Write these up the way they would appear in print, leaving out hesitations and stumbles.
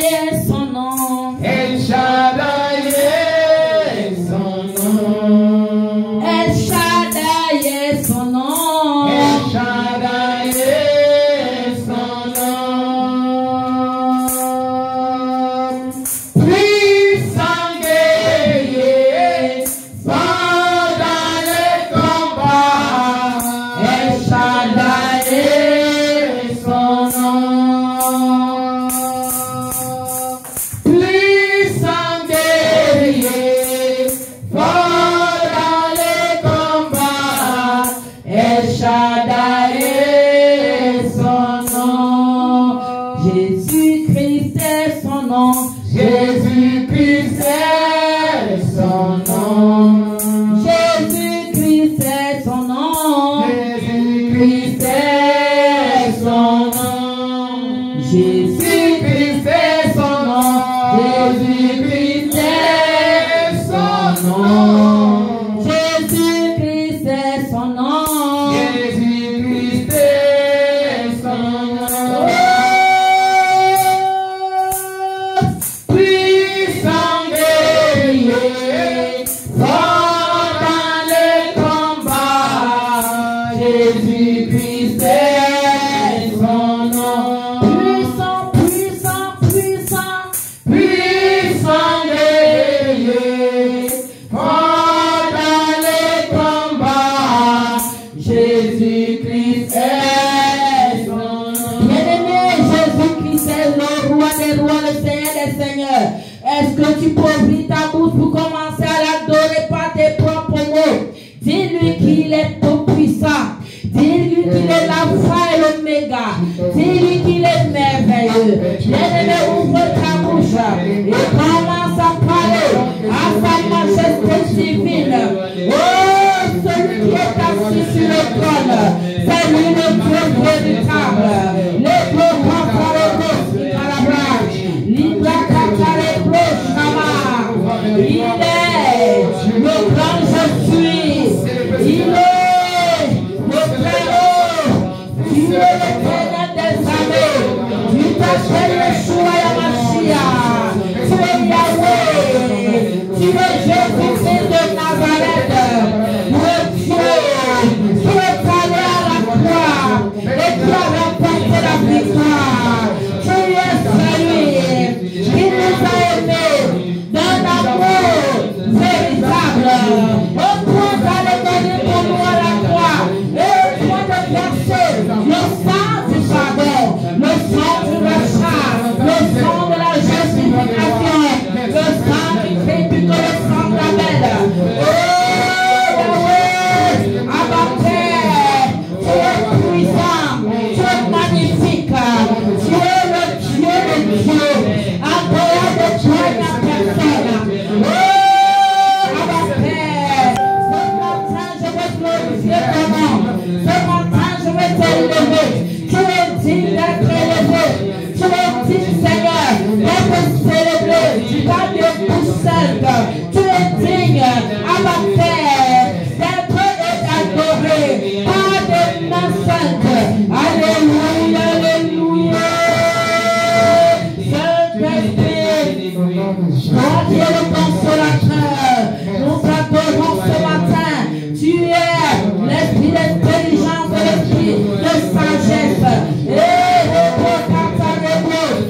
est son nom. El Shaddai est son nom. El Shaddai est son nom. El Shaddai est son nom. Puissant guerrier, fort dans les combats. El Shaddai est son nom. Puissant guerrier, fort dans les combats. El Shaddai est son nom. Jésus-Christ est son nom. Jésus-Christ est son nom. Jésus-Christ est son nom. Jésus-Christ est son nom. Jésus-Christ est son nom. Jésus-Christ est son nom. Jésus-Christ est son nom. Jésus-Christ est son nom. Puissant guerrier, fort dans les combats. Jésus-Christ est son nom. Puissant, puissant, puissant. Puissant guerrier, fort dans les combats. Jésus-Christ est son nom. Bien-aimé, Jésus-Christ est le roi des rois, le Seigneur des seigneurs. Est-ce que tu peux ouvrir ta bouche pour commencer à l'adorer par tes propres mots? Dis-lui qu'il est tout puissant. Dis-lui qu'il est l'alpha et l'oméga. Dis-lui qu'il est merveilleux. Bien-aimé, ouvre ta bouche et commence à parler à sa majesté divine. Oh, celui qui est assis sur le trône, c'est lui le Dieu véritable. Les deux cantarés Libra cantarés Shama. Il est le grand je suis. Il est le très haut. Tu es l'éternel des armées. Tu t'appelles Yeshua Yamashia. Tu es Yahweh. Tu es Jésus-Christ de Nazareth. Le Dieu qui est allé à la croix et qui a remporté la victoire. Tu es celui qui nous a aimés d'un amour véritable. Au point d'aller donner pour nous à la croix. Et au point de verser le sang du pardon, le sang du rachat, le sang de la justification, le sang qui fait plus que le sang d'Abel. Oh Yahweh, Abba Père, tu es puissant, tu es magnifique, tu es le Dieu des dieux, incroyable de toi et la personne. Oh Abba Père, ce matin je vais glorifier ton nom, ce matin je vais t'élever, tu es digne d'être élevé, tu es digne Seigneur d'être célébré, tu as des poussettes, tu es digne Abba Père d'être adoré par des mains saintes. Alléluia, alléluia. Saint-Esprit, toi qui es le consolateur, nous t'adorons ce matin. Tu es l'esprit d'intelligence, l'esprit de sagesse.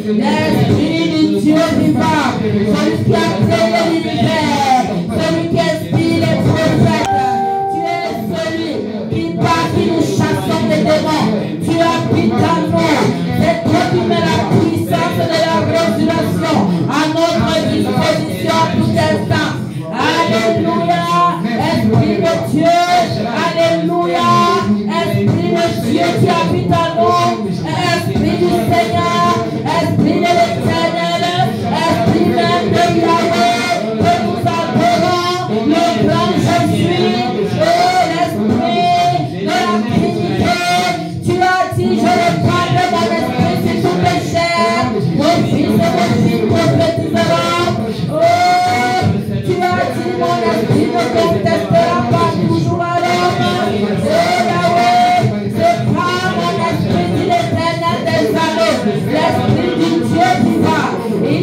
L'esprit du Dieu vivant, celui qui a créé l'univers, celui qui inspire les prophètes. Tu es celui qui part, qui nous chassons des démons. Tu habites en nous. C'est toi qui mets la puissance de la résurrection à notre disposition à tout instant. Alléluia. Esprit de Dieu. Alléluia. Esprit de Dieu qui habite en nous. Esprit du Seigneur. Esprit de l'Éternel. Esprit même de Yahweh. Que nous adorons. Le grand je suis. Et l'esprit de la Trinité. Tu as dit, je le parle de mon esprit si tout pécheur. Mon fils et mon fils prophétiseront. Oh, tu as dit, mon esprit ne contestera pas toujours à l'homme. Oh Yahweh, c'est par mon esprit dit l'Éternel des armées, l'esprit du Dieu vivant. Il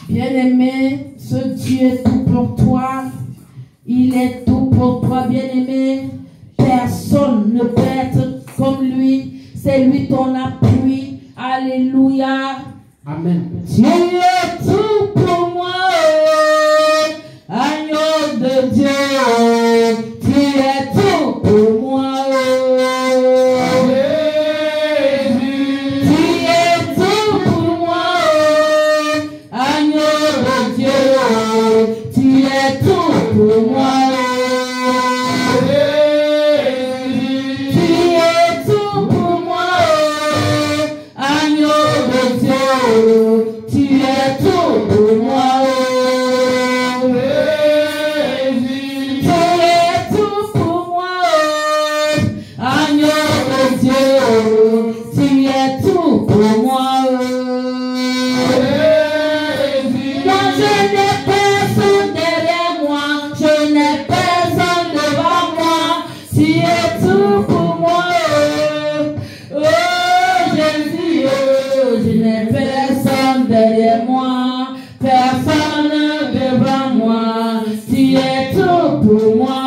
Bien-aimé, ce Dieu est tout pour toi. Il est tout pour toi, bien-aimé. Personne ne peut être comme lui. C'est lui ton appui. Alléluia. Amen. Tu es tout pour moi. Agneau de Dieu. Tu es tout pour moi. Pour moi, tu es tout pour moi, agneau de Dieu, tu es tout pour moi, tu es tout pour moi, agneau de Dieu, tu es tout pour moi. Derrière moi, personne devant moi, tu es tout pour moi.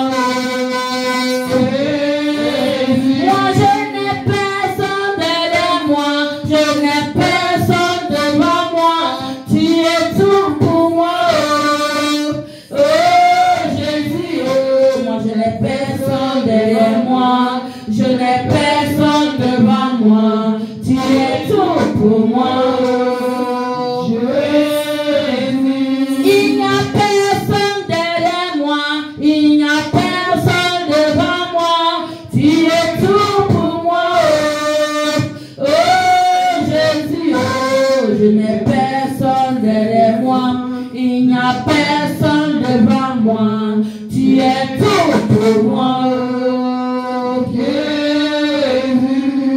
Moi je n'ai personne derrière moi, je n'ai personne devant moi, tu es tout pour moi. Oh Jésus, oh, moi je n'ai personne derrière moi, je n'ai personne devant moi, tu es tout pour moi. Je n'ai personne derrière moi, il n'y a personne devant moi, tu es tout pour moi.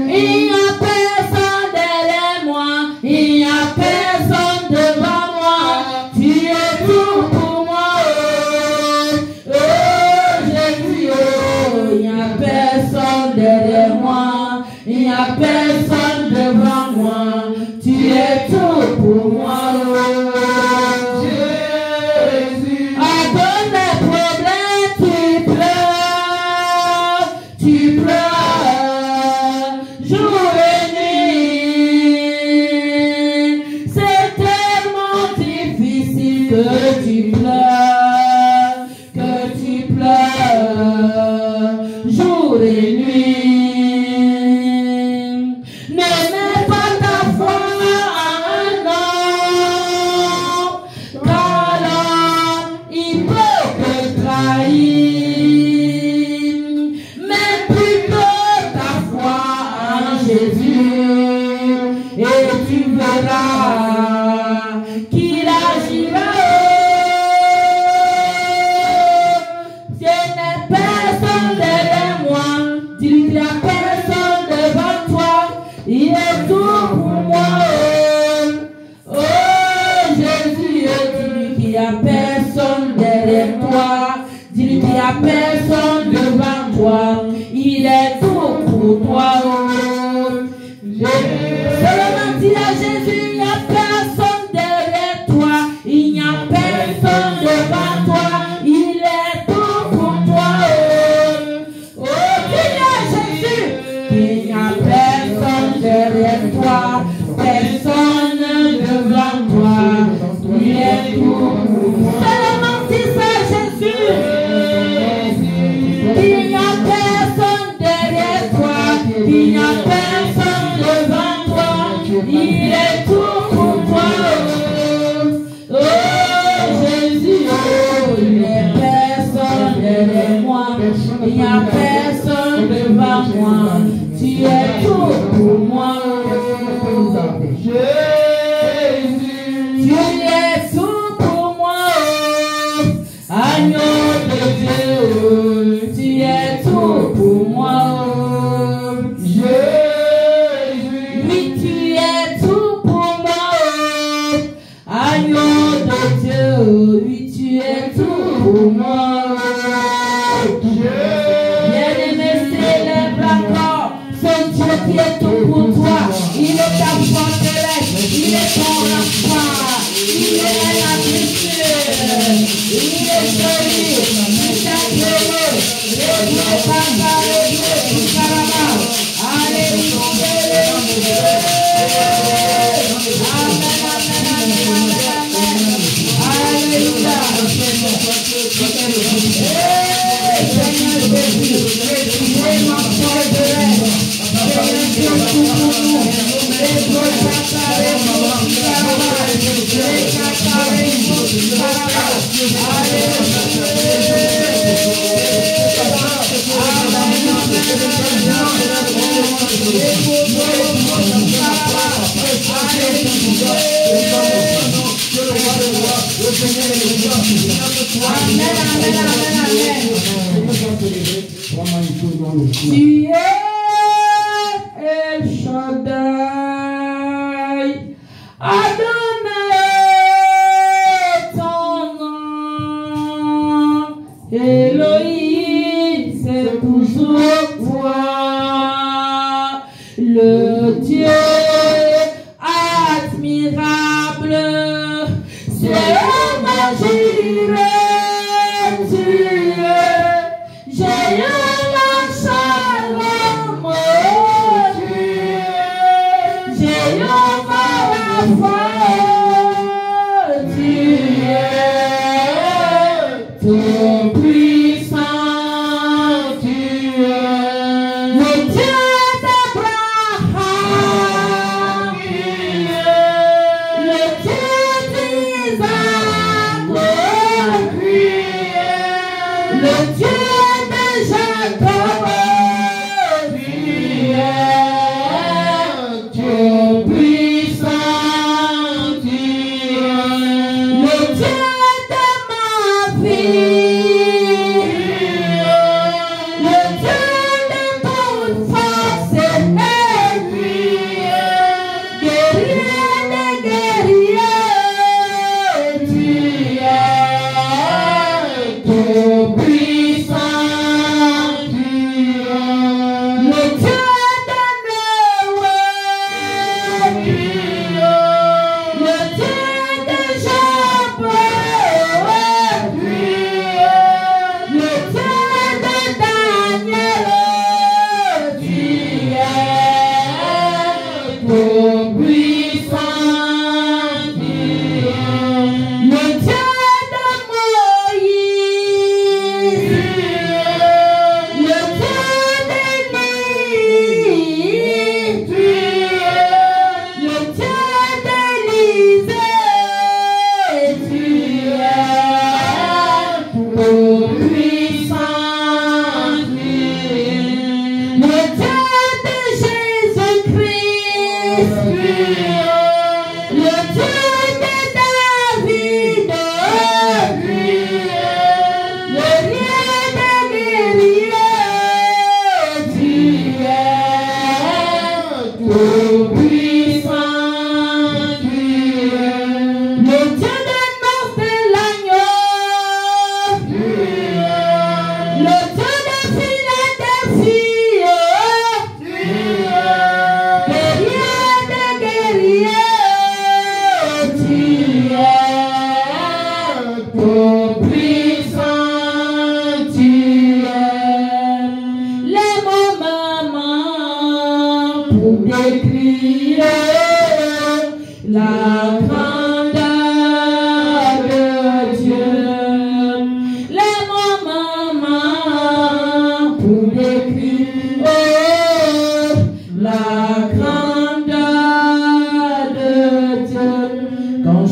Il n'y a personne derrière moi, il n'y a personne devant moi, tu es tout pour moi. Oh Jésus, oh, il n'y a personne derrière moi, il n'y a personne devant moi, tu es tout pour moi. Jésus. À cause des problèmes, tu pleures, jour et nuit. C'est tellement difficile que tu pleures, jour et nuit. Ne mets pas ta foi à un homme, car l'homme, il peut te trahir. Mais plutôt ta foi en Jésus, et tu verras qu'il agira. Je n'ai personne derrière moi, dis-lui qu'il n'y a personne devant toi, il est tout pour moi. Oh Jésus, dis-lui qu'il n'y a personne derrière toi, dis-lui qu'il n'y a personne devant toi, il est tout pour toi. Seulement dis à Jésus, il n'y a personne Il est tout pour moi. Oh Jésus, oh, il n'y a personne derrière moi. Il n'y a personne devant moi. Tu es tout pour moi. Jésus, tu es tout pour moi. Agneau de Dieu, tu es tout pour moi. Jésus, oui, tu es tout pour moi. Agneau de Dieu, oui, tu es tout pour moi. Bien-aimé, célèbre encore son Dieu qui est tout pour toi. Il est ta forteresse, il est ton rempart, il est la blessure, il est joli, il t'a créé, le Dieu papa, le Dieu du carama. Alléluia, amen, amen, amen, amen, alléluia. Seigneur Jésus, il est ma forteresse, Seigneur Dieu tout pour nous. Tu es El Shaddai, Adonai ton nom, Elohim c'est toujours toi, le Dieu admirable, c'est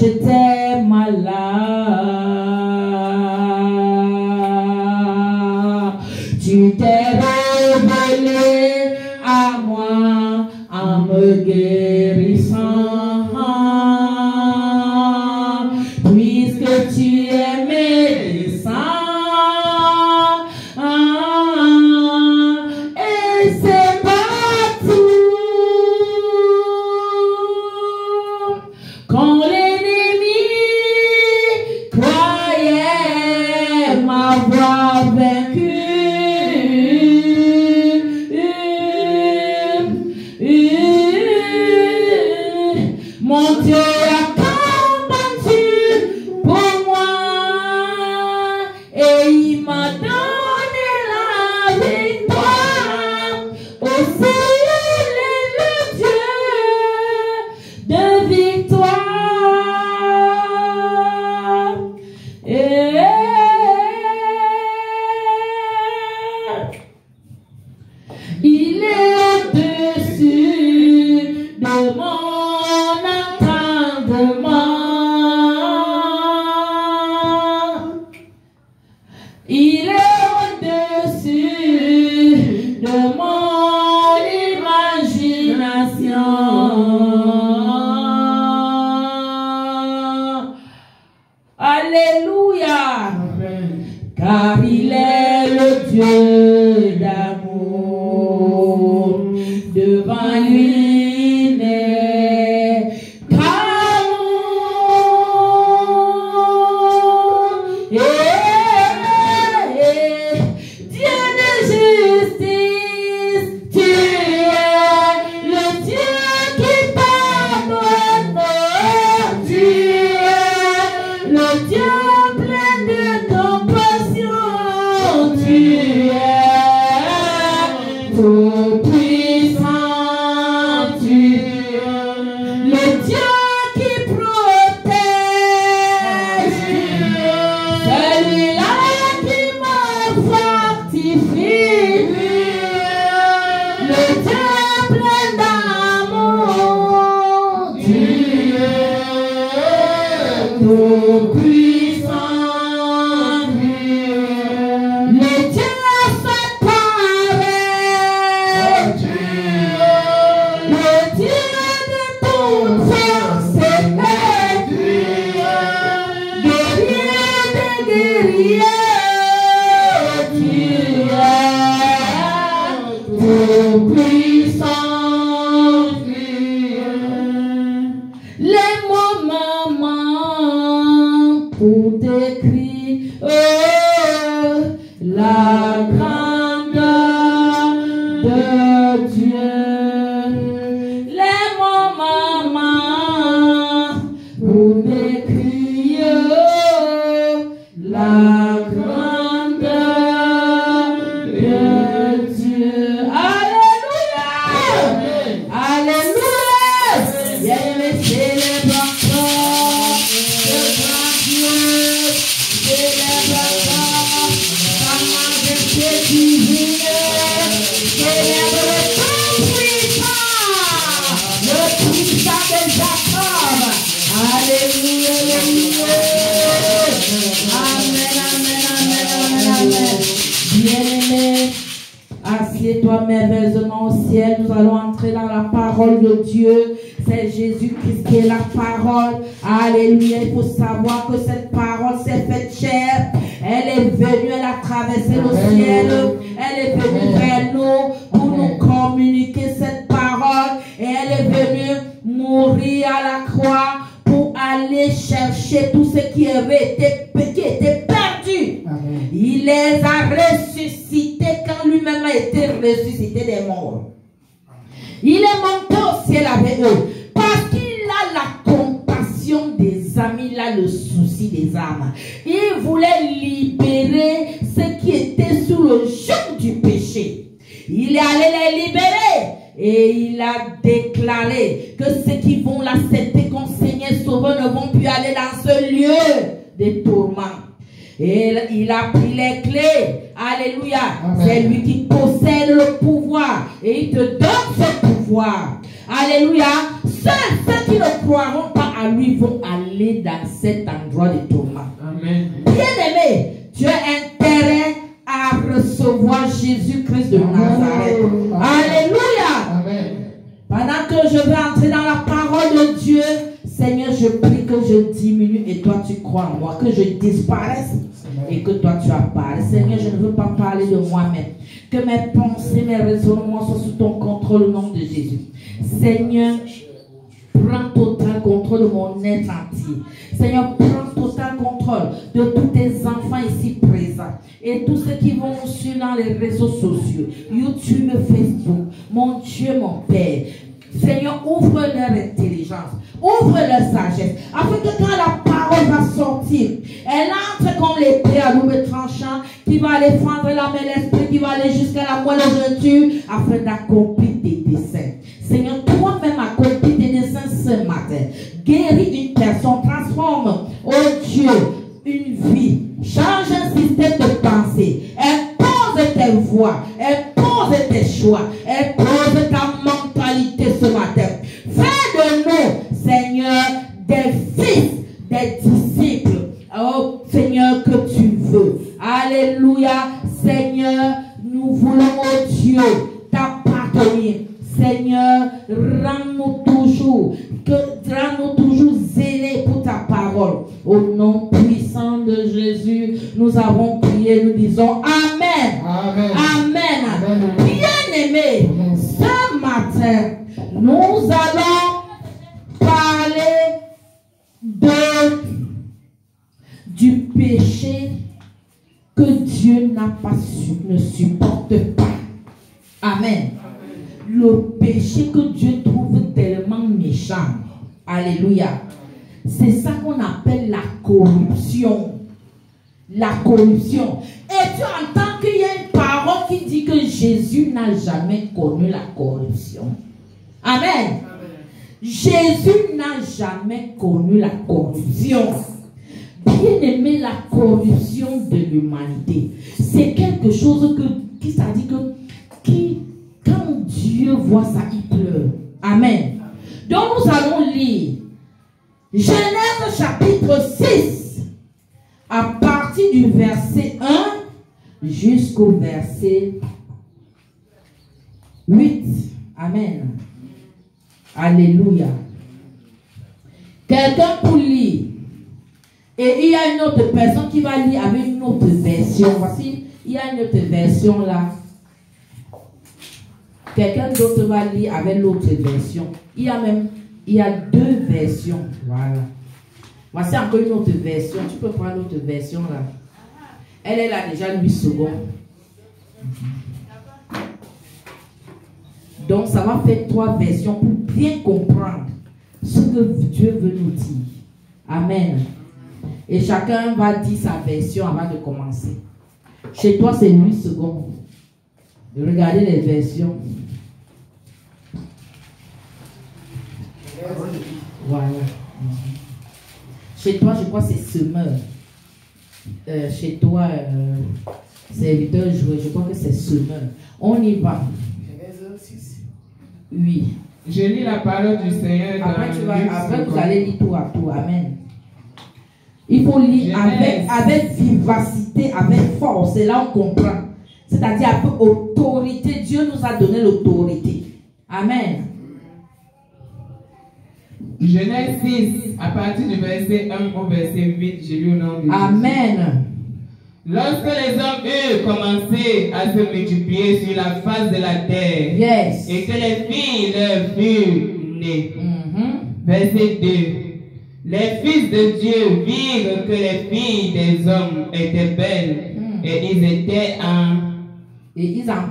j'étais malade, tu t'es révélé à moi en me guérissant, puisque tu es médecin. Et c'est partout quand l'ennemi croyait m'avoir vaincu. Mon Dieu a combattu pour moi et il m'a donné la victoire. Oh Seigneur, le Dieu de victoire. Il est au-dessus de mon il est au-dessus de mon imagination. Alléluia. Amen. Car il est le Dieu d'amour. Devant lui n'est qu'amour. Assieds-toi merveilleusement au ciel. Nous allons entrer dans la parole de Dieu. C'est Jésus-Christ qui est la parole. Alléluia. Il faut savoir que cette parole s'est faite chair. Elle est venue, elle a traversé le ciel. Elle est venue vers nous pour nous communiquer cette parole. Et elle est venue mourir à la croix pour aller chercher tout ce qui était perdu. Amen. Il les a ressuscités quand lui-même a été ressuscité des morts. Il est monté au ciel avec eux parce qu'il a la compassion des âmes, il a le souci des âmes. Il voulait libérer ceux qui étaient sous le joug du péché. Il est allé les libérer. Et il a déclaré que ceux qui vont l'accepter comme Seigneur Sauveur ne vont plus aller dans ce lieu de tourment. Et il a pris les clés. Alléluia. C'est lui qui possède le pouvoir. Et il te donne ce pouvoir. Alléluia. Seuls ceux qui ne croiront pas à lui vont aller dans cet endroit de tourment. Amen. Bien-aimé, tu as intérêt à recevoir Jésus-Christ de Nazareth. Alléluia. Amen. Pendant que je vais entrer dans la parole de Dieu, Seigneur, je prie que je diminue et toi tu crois en moi, que je disparaisse et que toi tu apparaisses. Seigneur, je ne veux pas parler de moi-même. Que mes pensées, mes raisonnements soient sous ton contrôle au nom de Jésus. Seigneur, prends total contrôle de mon être entier. Seigneur, prends total contrôle de tous tes enfants ici présents et tous ceux qui vont nous suivre dans les réseaux sociaux, YouTube, Facebook. Mon Dieu, mon Père, Seigneur, ouvre leur intelligence, ouvre leur sagesse, afin que quand la parole va sortir, elle entre comme l'épée à double tranchant, qui va aller fendre la main l'esprit, qui va aller jusqu'à la moelle de afin d'accomplir tes desseins. Seigneur, toi-même accomplis tes desseins ce matin. Guéris une personne, transforme, oh Dieu, une vie, change un système de pensée, impose tes voies, impose tes choix, impose ta mentalité ce matin. Fais de nous, Seigneur, des fils, des disciples. Oh Seigneur, que tu veux. Alléluia. Seigneur, nous voulons, oh Dieu, t'appartenir. Seigneur, rends-nous toujours zélés pour ta parole. Au nom puissant de Jésus, nous avons prié, nous disons Amen. Amen. Amen. Amen. Bien-aimés, ce matin, nous allons parler du péché que Dieu ne supporte pas. Amen. Le péché que Dieu trouve tellement méchant. Alléluia. C'est ça qu'on appelle la corruption. La corruption. Et tu entends qu'il y a une parole qui dit que Jésus n'a jamais connu la corruption. Amen. Jésus n'a jamais connu la corruption. Bien aimé, la corruption de l'humanité, c'est quelque chose qui ça dit que quand Dieu voit ça, il pleure. Amen. Donc nous allons lire Genèse chapitre 6 à partir du verset 1 jusqu'au verset 8. Amen. Alléluia. Quelqu'un pour lire. Et il y a une autre personne qui va lire avec une autre version. Voici, il y a une autre version là. Quelqu'un d'autre va lire avec l'autre version. Il y a deux versions. Voilà. Voici encore une autre version. Tu peux prendre l'autre version là. Elle est là déjà 8 secondes. Donc ça va faire 3 versions pour bien comprendre ce que Dieu veut nous dire. Amen. Et chacun va dire sa version avant de commencer. Chez toi, c'est 8 secondes. Regardez les versions. Voilà. Chez toi, je crois que c'est semeur. Chez toi, serviteur joueur, je crois que c'est semeur. On y va. Oui. Je lis la parole du Seigneur. Après vous allez lire tout à tout. Amen. Il faut lire avec vivacité, avec force. Et là, on comprend. C'est-à-dire avec autorité. Dieu nous a donné l'autorité. Amen. Genèse 6, à partir du verset 1 au verset 8, j'ai lu au nom de Jésus. Amen. Lorsque les hommes eurent commencé à se multiplier sur la face de la terre, yes, et que les filles leur furent nées. Verset 2. Les fils de Dieu virent que les filles des hommes étaient belles, et ils en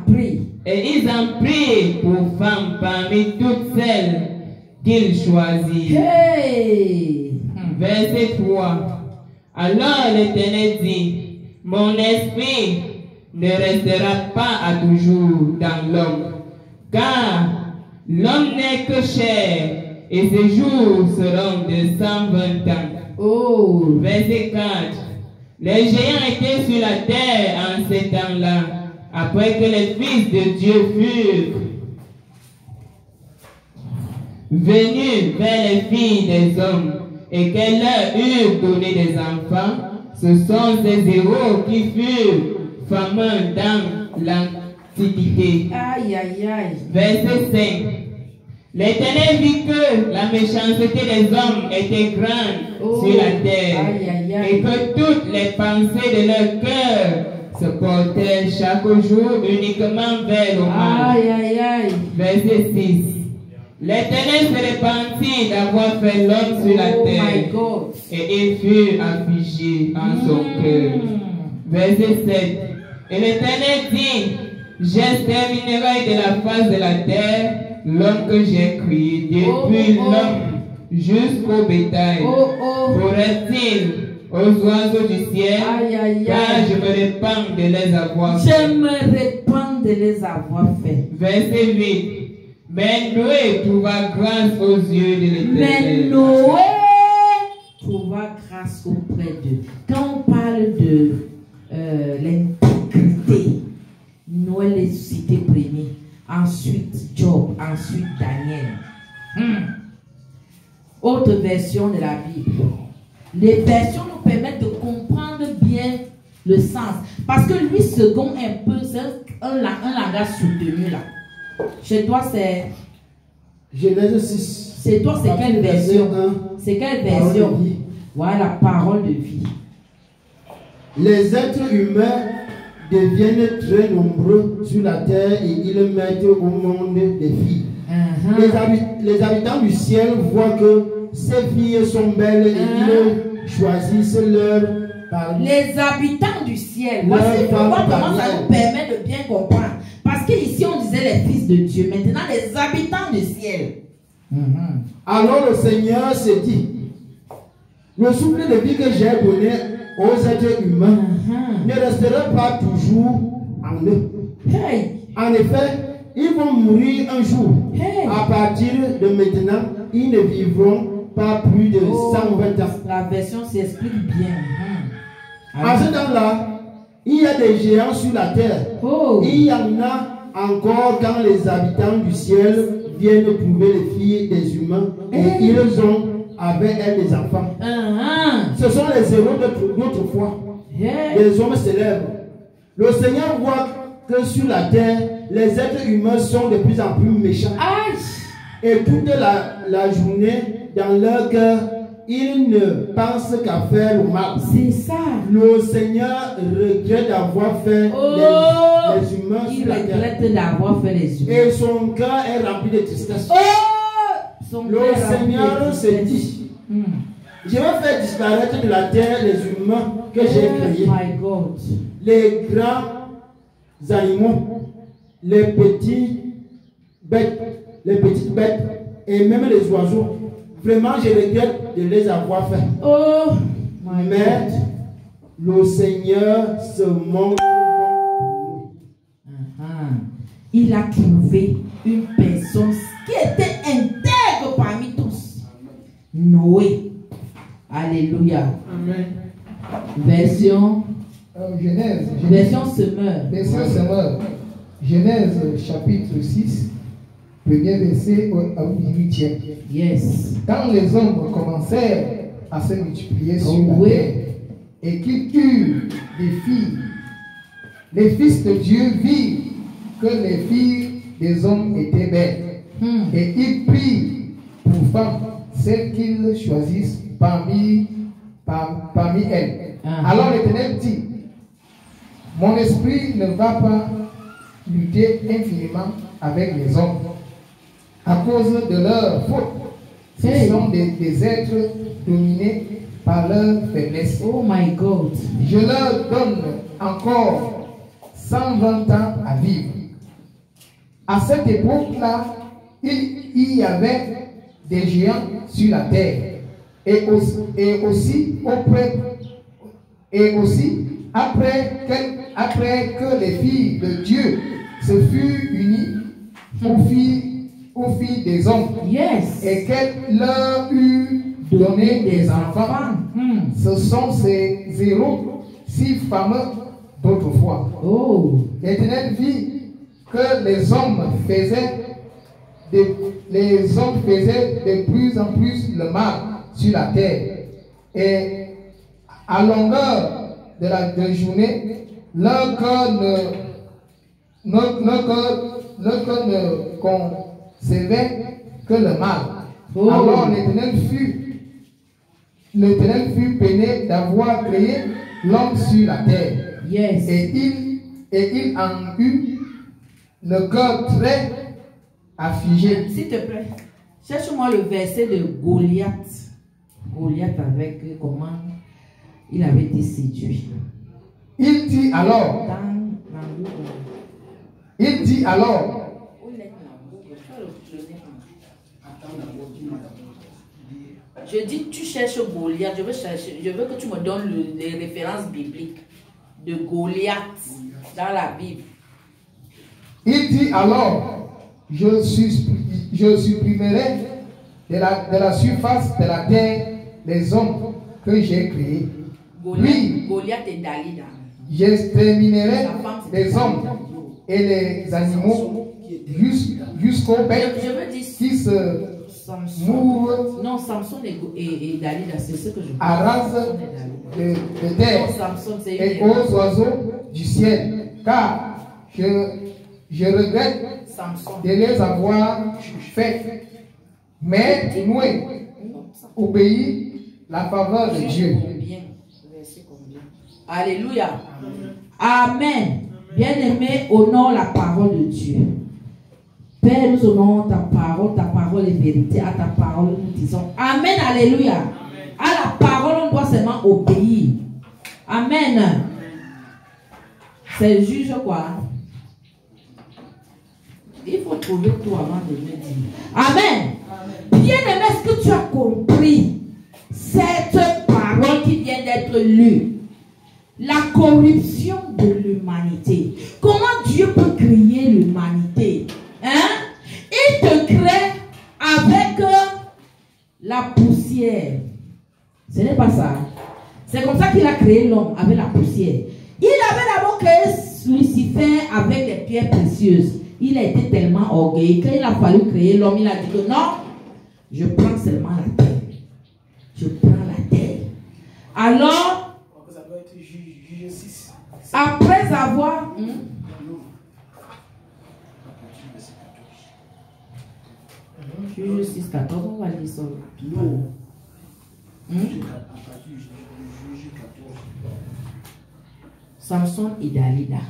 prirent pour femmes parmi toutes celles qu'ils choisirent. Hey. Verset 3. Alors l'Éternel dit: mon esprit ne restera pas à toujours dans l'homme, car l'homme n'est que chair, et ses jours seront de 120 ans. Oh. Verset 4. Les géants étaient sur la terre en ces temps-là, après que les fils de Dieu furent. venue vers les filles des hommes et qu'elle leur eut donné des enfants, ce sont ces héros qui furent fameux dans l'Antiquité. Aïe, aïe, aïe. Verset 5. L'Éternel vit que la méchanceté des hommes était grande sur la terre aïe, aïe, aïe. et que toutes les pensées de leur cœur se portaient chaque jour uniquement vers le mal. Aïe, aïe, aïe. Verset 6. L'Éternel se repentit d'avoir fait l'homme sur la Oh terre my God. et il fut affligé en son cœur. Verset 7. Et l'Éternel dit, j'exterminerai de la face de la terre l'homme que j'ai créé, depuis l'homme jusqu'au bétail. Pourrait-il aux oiseaux du ciel, Aïe, aïe, car aïe. je me répands de les avoir Je fait. me répands de les avoir fait. Verset 8. Mais Noé trouva grâce aux yeux de Mais l'Éternel. Noé trouva grâce auprès d'eux. Quand on parle de l'intégrité, Noé est cité premier. Ensuite Job, ensuite Daniel. Autre version de la Bible. Les versions nous permettent de comprendre bien le sens. Parce que lui, second un peu, c'est un langage soutenu là. Chez toi, c'est... Genèse 6. C'est toi, c'est quelle version? C'est quelle version? Parole de vie. Voilà, parole de vie. Les êtres humains deviennent très nombreux sur la terre et ils mettent au monde des filles. Les habitants du ciel voient que ces filles sont belles et ils choisissent leur parmi. Les habitants du ciel. Voici pourquoi comment ça nous permet de bien comprendre. Parce qu'ici on disait les fils de Dieu. Maintenant les habitants du ciel. Alors le Seigneur se dit, le souffle de vie que j'ai donné aux êtres humains ne restera pas toujours en eux. Hey. En effet, ils vont mourir un jour. Hey. À partir de maintenant, ils ne vivront pas plus de 120 ans. La version s'explique bien. En ce temps-là, il y a des géants sur la terre. Il y en a encore quand les habitants du ciel viennent trouver les filles des humains et ils ont avec elles des enfants. Ce sont les héros d'autrefois, les hommes célèbres. Le Seigneur voit que sur la terre, les êtres humains sont de plus en plus méchants. Et toute la journée, dans leur cœur, ils ne pensent qu'à faire le mal. C'est ça. Le Seigneur regrette d'avoir fait les humains sur la terre. Il regrette d'avoir fait les humains. Et son cœur est rempli de tristesse. Le Seigneur se dit, je vais faire disparaître de la terre les humains que j'ai créés. My God. Les grands animaux, les petites bêtes et même les oiseaux. Vraiment, je regrette de les avoir fait. Mais le Seigneur se montre bon. Il a trouvé une personne qui était intègre parmi tous. Noé. Alléluia. Amen. Version Genèse. Version semeur. Version semeur. Genèse chapitre 6, premier verset au 18e. Yes. Quand les hommes commencèrent à se multiplier sur la terre et qu'ils eurent des filles, les fils de Dieu virent que les filles des hommes étaient belles. Et ils prirent pour femmes celles qu'ils choisissent parmi elles. Alors l'Éternel dit, mon esprit ne va pas lutter infiniment avec les hommes à cause de leur faute. Ce sont des êtres dominés par leur faiblesse. Oh my God. Je leur donne encore 120 ans à vivre. À cette époque-là, il y avait des géants sur la terre. Et aussi après que les filles de Dieu se furent unies aux filles des hommes, et qu'elle leur eut donné des enfants, ce sont ces héros si fameux d'autrefois. L'Éternel vit que les hommes faisaient les hommes faisaient de plus en plus le mal sur la terre. Et à longueur de la journée, leur cœur ne concevait que le mal. Oh. Alors l'Éternel fut peiné d'avoir créé l'homme sur la terre. Yes. Et il en eut le cœur très affligé. S'il te plaît, cherche-moi le verset de Goliath. Goliath avec comment il avait été séduit. Il dit alors, je dis, tu cherches Goliath, je veux que tu me donnes les références bibliques de Goliath dans la Bible. Il dit alors, je supprimerai de la surface de la terre les hommes que j'ai créés. Goliath et Dalida. J'exterminerai les hommes et les animaux jusqu'au bec qui se mourent. Non, Samson et Dalida, c'est ce que je veux. À race de terre et aux oiseaux du ciel, car je regrette de les avoir fait. Mais Noé obéit la faveur de Dieu. Alléluia. Amen. Bien-aimé, honore la parole de Dieu. Père, nous honorons ta parole est vérité. À ta parole, nous disons Amen. Alléluia. Amen. À la parole, on doit seulement obéir. Amen. C'est juge quoi? Il faut trouver tout avant de me dire. Amen. Bien-aimé, est-ce que tu as compris cette parole qui vient d'être lue? La corruption de l'humanité. Comment Dieu peut créer l'humanité? Hein? Il te crée avec la poussière. Ce n'est pas ça. C'est comme ça qu'il a créé l'homme, avec la poussière. Il avait d'abord créé Lucifer avec les pierres précieuses. Il a été tellement orgueilleux. Quand il a fallu créer l'homme, il a dit que non, je prends seulement la terre. Je prends la terre. Alors, après avoir... Juge 6, 14, on va lire ça. Samson et Dalida.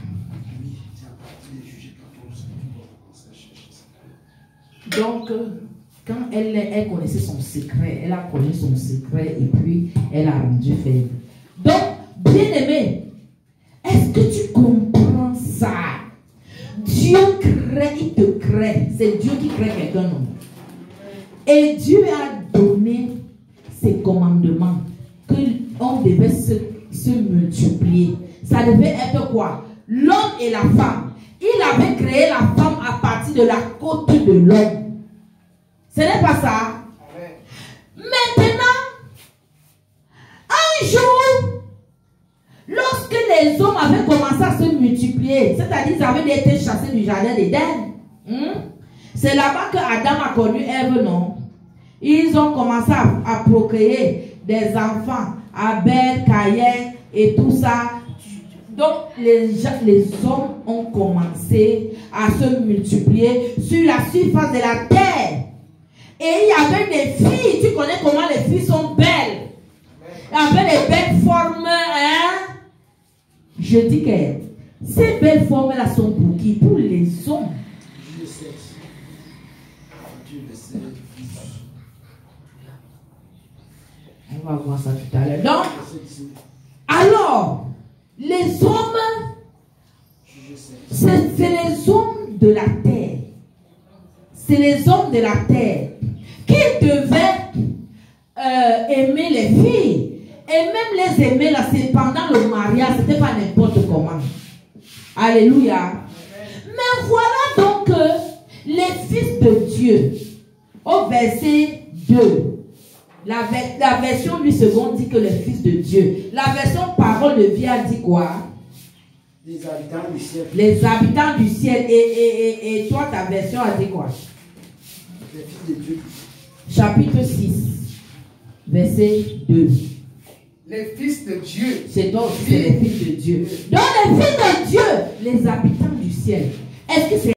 Donc, quand elle connaissait son secret, elle a connu son secret et puis elle a rendu faible. Donc, bien-aimé, est-ce que tu comprends ça? Dieu crée, il te crée. C'est Dieu qui crée quelqu'un. Et Dieu a donné ses commandements qu'on devait se multiplier. Ça devait être quoi? L'homme et la femme. Il avait créé la femme à partir de la côte de l'homme. Ce n'est pas ça? Maintenant, un jour, lorsque les hommes avaient commencé à se multiplier, c'est-à-dire qu'ils avaient été chassés du jardin d'Éden, c'est là-bas que Adam a connu Ève, non? Ils ont commencé à procréer des enfants, Abel, Caïn et tout ça. Donc les hommes ont commencé à se multiplier sur la surface de la terre. Et il y avait des filles, tu connais comment les filles sont belles. Il y avait des belles formes, hein? Je dis que ces belles formes-là sont pour qui? Pour les hommes. On va voir ça tout à l'heure. Donc, alors, les hommes, c'est les hommes de la terre. C'est les hommes de la terre qui devaient aimer les filles. Et même les aimer là, c'est pendant le mariage, c'était pas n'importe comment. Alléluia. Mais voilà donc les fils de Dieu. Au verset 2. La version 8 secondes dit que les fils de Dieu. La version parole de vie a dit quoi? Les habitants du ciel. Les habitants du ciel. Et toi, ta version a dit quoi? les fils de Dieu. Chapitre 6, verset 2. Les fils de Dieu. C'est donc c'est les fils de Dieu. Donc les fils de Dieu, les habitants du ciel. Est-ce que c'est